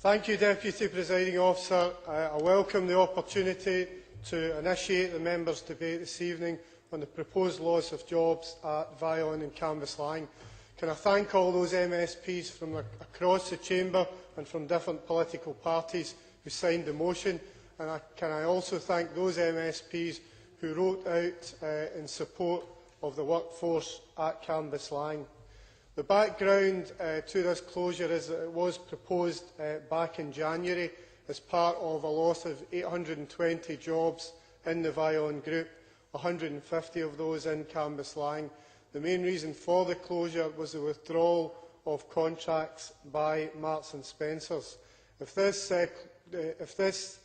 Thank you, Deputy Presiding Officer. I welcome the opportunity to initiate the members' debate this evening on the proposed loss of jobs at Vion and Cambuslang. Can I thank all those MSPs from across the chamber and from different political parties who signed the motion, and can I also thank those MSPs who wrote out in support of the workforce at Cambuslang. The background to this closure is that it was proposed back in January as part of a loss of 820 jobs in the Vion Group, 150 of those in Cambuslang. The main reason for the closure was the withdrawal of contracts by Marks and Spencers. If this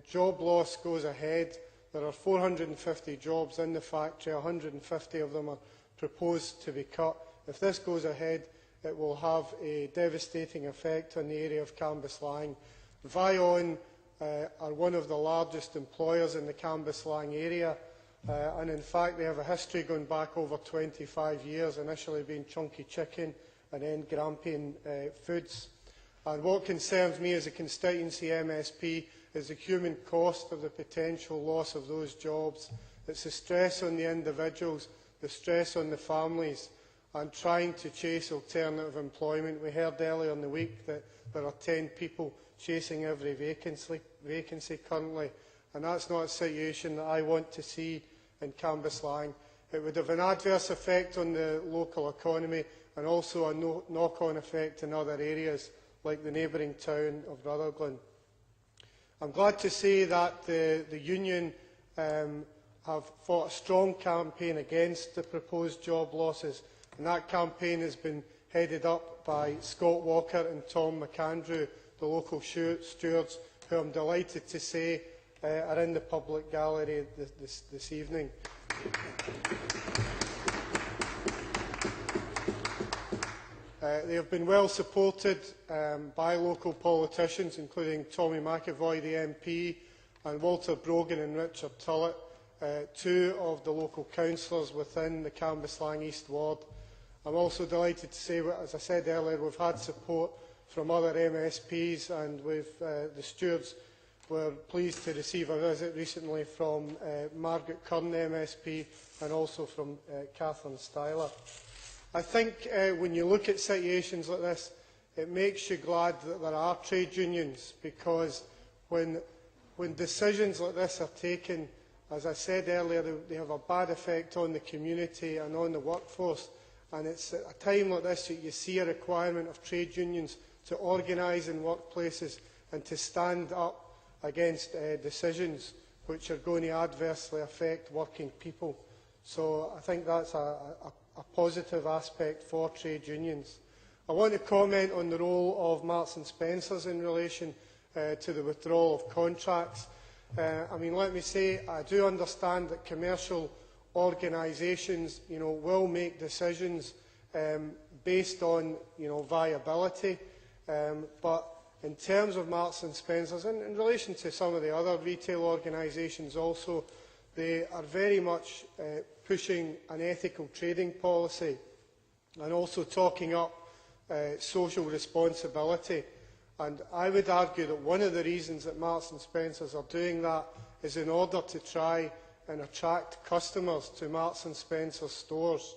job loss goes ahead, there are 450 jobs in the factory, 150 of them are proposed to be cut. If this goes ahead, it will have a devastating effect on the area of Cambuslang. Vion are one of the largest employers in the Cambuslang area, and in fact they have a history going back over 25 years, initially being Chunky Chicken and then Vion Foods. And what concerns me as a constituency MSP is the human cost of the potential loss of those jobs. It's the stress on the individuals, the stress on the families, and trying to chase alternative employment. We heard earlier in the week that there are 10 people chasing every vacancy currently, and that's not a situation that I want to see in Cambuslang. It would have an adverse effect on the local economy and also a knock-on effect in other areas like the neighbouring town of Rutherglen. I'm glad to say that the union have fought a strong campaign against the proposed job losses, and that campaign has been headed up by Scott Walker and Tom McAndrew, the local stewards, who I'm delighted to say are in the public gallery this evening. They have been well supported by local politicians, including Tommy McAvoy, the MP, and Walter Brogan and Richard Tullett, two of the local councillors within the Cambuslang East Ward. I'm also delighted to say, as I said earlier, we've had support from other MSPs, and the stewards were pleased to receive a visit recently from Margaret Curran, MSP, and also from Catherine Styler. I think when you look at situations like this, it makes you glad that there are trade unions, because when decisions like this are taken, as I said earlier, they have a bad effect on the community and on the workforce. And it's at a time like this that you see a requirement of trade unions to organise in workplaces and to stand up against decisions which are going to adversely affect working people. So I think that's a positive aspect for trade unions. I want to comment on the role of Marks and Spencers in relation to the withdrawal of contracts. Let me say, I do understand that commercial organisations, will make decisions based on, viability. But in terms of Marks and Spencers, and in relation to some of the other retail organisations also, they are very much pushing an ethical trading policy and also talking up social responsibility. And I would argue that one of the reasons that Marks and Spencers are doing that is in order to try and attract customers to Marks and Spencer stores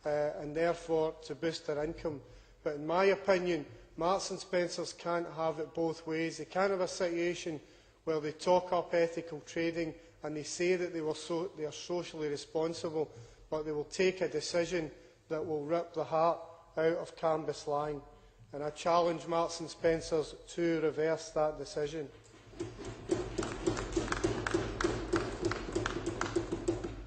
and therefore to boost their income. But in my opinion, Marks and Spencers can't have it both ways. They can't have a situation where they talk up ethical trading and they say that they are socially responsible, but they will take a decision that will rip the heart out of Cambuslang. And I challenge Marks and Spencers to reverse that decision.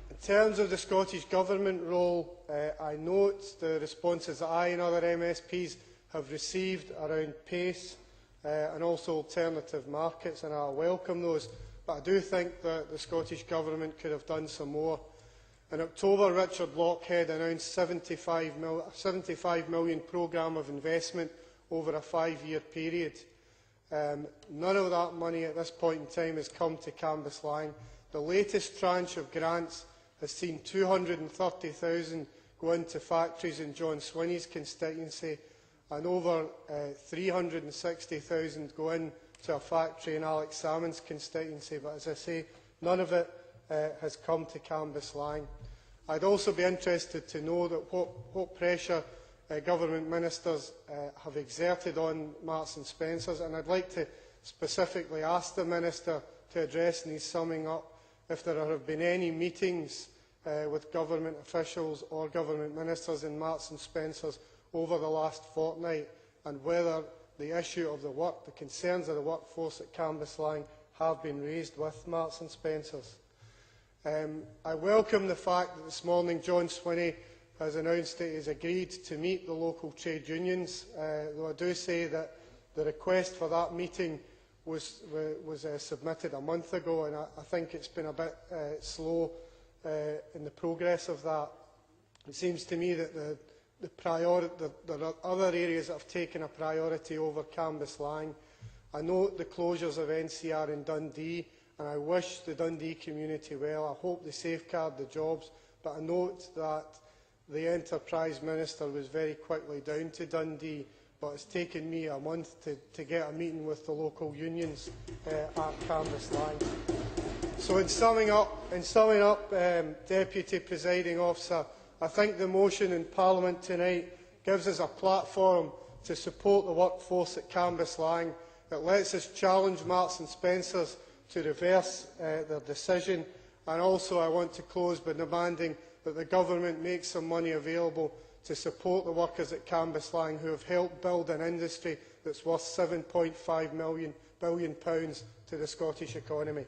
In terms of the Scottish Government role, I note the responses that I and other MSPs have received around PACE and also alternative markets, and I welcome those. But I do think that the Scottish Government could have done some more. In October, Richard Lochhead announced a £75 million programme of investment over a 5-year period. None of that money at this point in time has come to Cambuslang. The latest tranche of grants has seen 230,000 go into factories in John Swinney's constituency, and over 360,000 go into a factory in Alex Salmon's constituency. But as I say, none of it has come to Cambuslang. I'd also be interested to know that what pressure government ministers have exerted on Marks and Spencers, and I'd like to specifically ask the Minister to address in his summing up if there have been any meetings with government officials or government ministers in Marks and Spencers over the last fortnight, and whether the issue of the concerns of the workforce at Cambuslang have been raised with Marks and Spencers. I welcome the fact that this morning John Swinney has announced that he has agreed to meet the local trade unions, though I do say that the request for that meeting was submitted a month ago, and I think it's been a bit slow in the progress of that. It seems to me that there are other areas that have taken a priority over Cambuslang. I note the closures of NCR in Dundee, and I wish the Dundee community well. I hope they safeguard the jobs, but I note that the Enterprise Minister was very quickly down to Dundee, but it's taken me a month to get a meeting with the local unions at Cambuslang. So in summing up, Deputy Presiding Officer, I think the motion in Parliament tonight gives us a platform to support the workforce at Cambuslang. It lets us challenge Marks and Spencers to reverse their decision, and also I want to close by demanding that the Government make some money available to support the workers at Cambuslang who have helped build an industry that's worth £7.5 billion to the Scottish economy.